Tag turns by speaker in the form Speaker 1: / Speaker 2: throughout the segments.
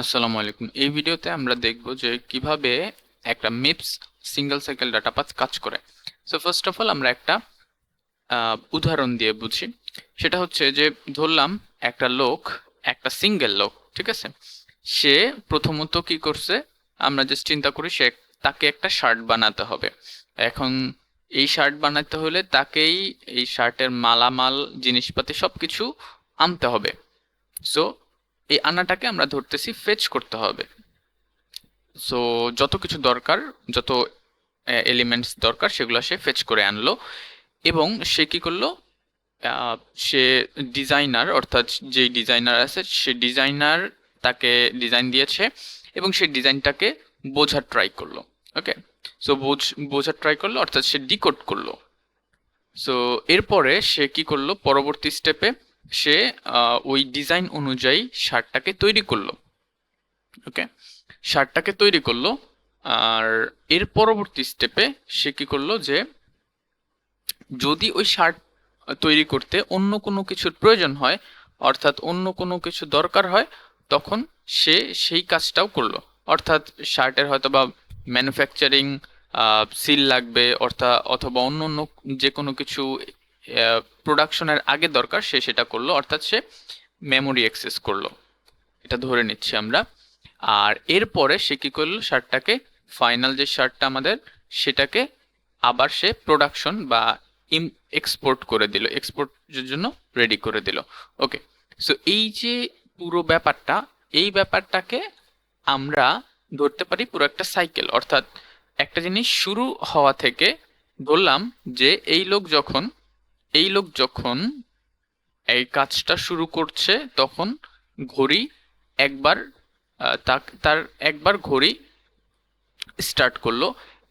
Speaker 1: আসসালামু আলাইকুম। এই ভিডিওতে আমরা দেখব যে কিভাবে একটা মিপস সিঙ্গেল সাইকেল ডাটা পাথ কাজ করে। সো ফার্স্ট অফ অল আমরা একটা উদাহরণ দিয়ে বুঝি। সেটা হচ্ছে যে ধরলাম একটা লোক, একটা সিঙ্গেল লোক, ঠিক আছে? সে প্রথমত কি করছে, আমরা জাস্ট চিন্তা করি তাকে একটা শার্ট বানাতে হবে। এখন এই শার্ট বানাতে হলে তাকেই এই শার্টের মালামাল, জিনিসপাতি সবকিছু আনতে হবে। সো এই আনাটাকে আমরা ধরতেছি ফেচ করতে হবে। সো যত কিছু দরকার, যত এলিমেন্টস দরকার সেগুলো সে ফেচ করে আনলো। এবং সে কি করলো, আহ, সে ডিজাইনার, অর্থাৎ যে ডিজাইনার আছে সে ডিজাইনার তাকে ডিজাইন দিয়েছে এবং সে ডিজাইনটাকে বোঝার ট্রাই করলো। ওকে, সো বোঝার ট্রাই করলো অর্থাৎ সে ডিকোড করলো। সো এরপরে সে কি করলো, পরবর্তী স্টেপে সে ওই ডিজাইন অনুযায়ী শার্টটাকে তৈরি করলো। ওকে, শার্টটাকে তৈরি করলো। আর এর পরবর্তী স্টেপে সে কি করলো যে যদি ওই শার্ট তৈরি করতে অন্য কোনো কিছুর প্রয়োজন হয়, অর্থাৎ অন্য কোনো কিছু দরকার হয়, তখন সে সেই কাজটাও করলো। অর্থাৎ শার্টের হয়তো বা ম্যানুফ্যাকচারিং সিল লাগবে, অথবা অন্য অন্য যে কোনো কিছু প্রোডাকশনের আগে দরকার, সে সেটা করলো। অর্থাৎ সে মেমোরি অ্যাক্সেস করলো, এটা ধরে নিচ্ছি আমরা। আর এরপরে সে কি করলো, শার্টটাকে, ফাইনাল যে শার্টটা আমাদের, সেটাকে আবার সে প্রোডাকশন বা এক্সপোর্ট করে দিল, এক্সপোর্টের জন্য রেডি করে দিল। ওকে, সো এই যে পুরো ব্যাপারটা, এই ব্যাপারটাকে আমরা ধরতে পারি পুরো একটা সাইকেল। অর্থাৎ একটা জিনিস শুরু হওয়া থেকে ধরলাম যে এই লোক যখন এই কাজটা শুরু করছে তখন ঘড়ি একবার তার একবার ঘড়ি স্টার্ট করলো,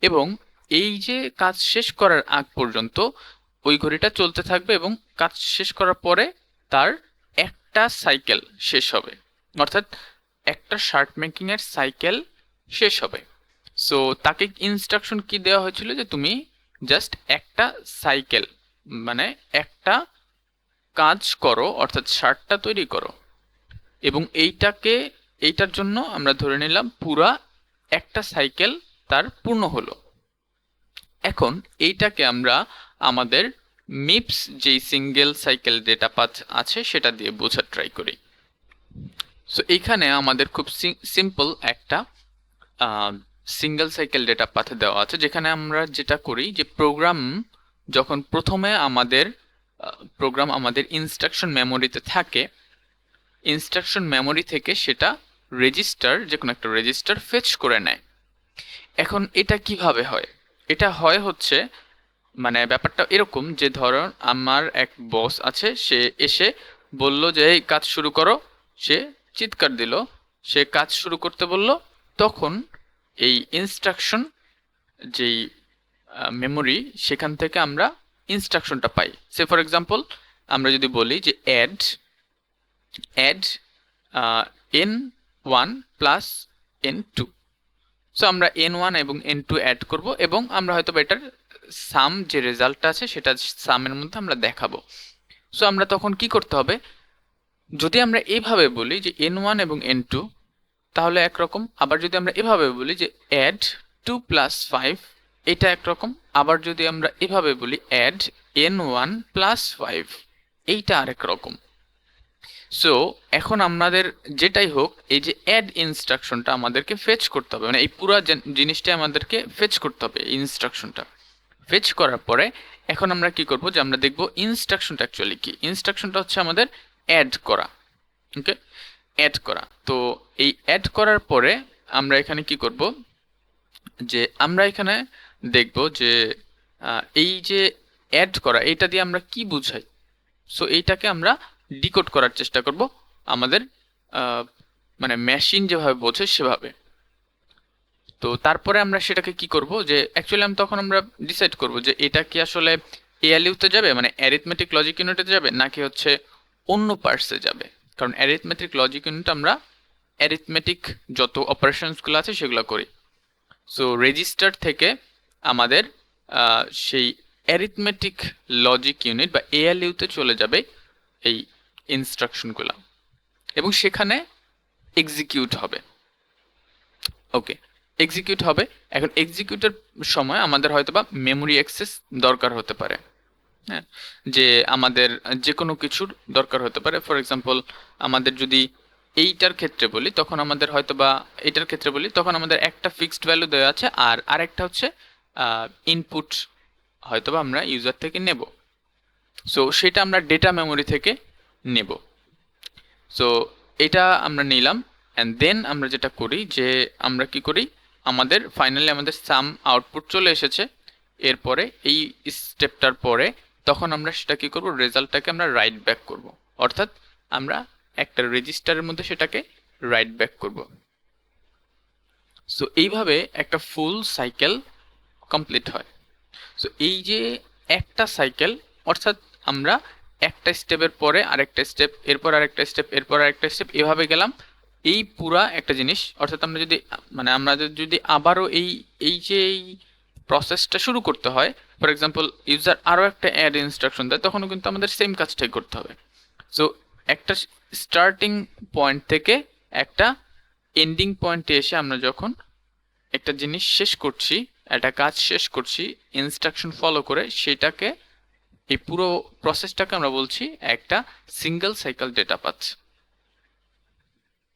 Speaker 1: এবং এই যে কাজ শেষ করার আগ পর্যন্ত ওই ঘড়িটা চলতে থাকবে, এবং কাজ শেষ করার পরে তার একটা সাইকেল শেষ হবে। অর্থাৎ একটা শার্ট মেকিং এর সাইকেল শেষ হবে। সো তাকে ইনস্ট্রাকশন কি দেওয়া হয়েছিল যে তুমি জাস্ট একটা সাইকেল, মানে একটা কাজ করো, অর্থাৎ শার্টটা তৈরি করো। এবং এইটার জন্য আমরা ধরে নিলাম পুরা একটা সাইকেল তার পূর্ণ হলো। এখন এইটাকে আমরা আমাদের মিপস যেই সিঙ্গেল সাইকেল ডেটা পাথ আছে সেটা দিয়ে বোঝার ট্রাই করি। সো এইখানে আমাদের খুব সিম্পল একটা সিঙ্গেল সাইকেল ডেটা পাথ দেওয়া আছে, যেখানে আমরা যেটা করি যে যখন প্রথমে প্রোগ্রাম আমাদের ইনস্ট্রাকশন মেমোরিতে থাকে, ইনস্ট্রাকশন মেমোরি থেকে সেটা যে কোনো একটা রেজিস্টার ফেচ করে নেয়। এখন এটা কিভাবে হয়? এটা হচ্ছে মানে ব্যাপারটা এরকম যে ধরো আমার এক বস আছে, সে এসে বলল যে এই কাজ শুরু করো। সে চিৎকার দিল, সে কাজ শুরু করতে বলল। তখন এই ইনস্ট্রাকশন যেই মেমোরি, সেখান থেকে আমরা ইনস্ট্রাকশনটা পাই। সে ফর এক্সাম্পল আমরা যদি বলি যে add add n1 plus n2। So আমরা n1 এবং n2 অ্যাড করব, এবং আমরা হয়তো এটার সাম যে রেজাল্টটা আছে সেটা সামের মধ্যে আমরা দেখাবো। সো আমরা তখন কি করতে হবে, যদি আমরা এইভাবে বলি যে n1 এবং n2 তাহলে একরকম, আবার যদি আমরা এভাবে বলি যে অ্যাড 2 প্লাস 5, এটা একরকম। আবার যদি আমরা এভাবে বলি অ্যাড n1 প্লাস 5, এইটা আরেক রকম। সো এখন আমাদের যেটাই হোক, এই যে অ্যাড ইনস্ট্রাকশনটা আমাদেরকে ফেচ করতে হবে, মানে এই পুরো জিনিসটা আমাদেরকে ফেচ করতে হবে। এই ইনস্ট্রাকশনটা ফেচ করার পরে এখন আমরা কি করব, যে আমরা দেখব ইনস্ট্রাকশনটা অ্যাকচুয়ালি কি। ইনস্ট্রাকশনটা হচ্ছে আমাদের অ্যাড করা। ওকে, অ্যাড করা। তো এই অ্যাড করার পরে আমরা এখানে কি করব, যে আমরা এখানে দেখব যে এই যে অ্যাড করা, এইটা দিয়ে আমরা কি বুঝাই। সো এইটাকে আমরা ডিকোড করার চেষ্টা করব আমাদের মানে মেশিন যেভাবে বোঝে সেভাবে। তো তারপরে আমরা সেটাকে কি করব, যে অ্যাকচুয়ালি তখন আমরা ডিসাইড করব যে এটা কি আসলে এএলইউতে যাবে, মানে অ্যারিথমেটিক লজিক ইউনিটে যাবে, নাকি হচ্ছে অন্য পার্টসে যাবে। কারণ অ্যারিথমেটিক লজিক ইউনিট আমরা অ্যারিথমেটিক যত অপারেশনসগুলো আছে সেগুলো করি। সো রেজিস্টার থেকে আমাদের সেই অ্যারিথমেটিক লজিক ইউনিট বা এএলইউতে চলে যাবে এই ইনস্ট্রাকশনগুলো, এবং সেখানে এক্সিকিউট হবে। ওকে, এক্সিকিউট হবে। এখন এক্সিকিউটের সময় আমাদের হয়তোবা মেমোরি অ্যাক্সেস দরকার হতে পারে। হ্যাঁ, যে আমাদের যে কোনো কিছুর দরকার হতে পারে। ফর এক্সাম্পল, আমাদের যদি এইটার ক্ষেত্রে বলি তখন আমাদের হয়তোবা এইটার ক্ষেত্রে বলি তখন আমাদের একটা ফিক্সড ভ্যালু দেওয়া আছে, আর আরেকটা হচ্ছে ইনপুট হয়তোবা আমরা ইউজার থেকে নেব। সো সেটা আমরা ডেটা মেমোরি থেকে নেব। সো এটা আমরা নিলাম, অ্যান্ড দেন আমরা যেটা করি যে আমরা কি করি, আমাদের ফাইনালি আমাদের সাম আউটপুট চলে এসেছে। এরপরে এই স্টেপটার পরে তখন আমরা সেটা কি করব, রেজাল্টটাকে আমরা রাইট ব্যাক করব, অর্থাৎ আমরা একটা রেজিস্টারের মধ্যে সেটাকে রাইট ব্যাক করব। সো এইভাবে একটা ফুল সাইকেল কমপ্লিট হয়। সো এই যে একটা সাইকেল, অর্থাৎ আমরা একটা স্টেপের পরে আরেকটা স্টেপ, এরপর আরেকটা স্টেপ, এরপর আরেকটা স্টেপ, এভাবে গেলাম। এই পুরা একটা জিনিস, অর্থাৎ আমরা যদি মানে আমরা যদি আবারও এই যে এই প্রসেসটা শুরু করতে হয়, ফর এক্সাম্পল ইউজার আরও একটা অ্যাড ইনস্ট্রাকশন দেয়, তখনও কিন্তু আমাদের সেম কাজটাই করতে হবে। সো একটা স্টার্টিং পয়েন্ট থেকে একটা এন্ডিং পয়েন্টে এসে আমরা যখন একটা জিনিস শেষ করছি, একটা কাজ শেষ করছি ইনস্ট্রাকশন ফলো করে, সেটাকে এই পুরো প্রসেসটাকে আমরা বলছি একটা সিঙ্গেল সাইকেল ডেটা পাথ।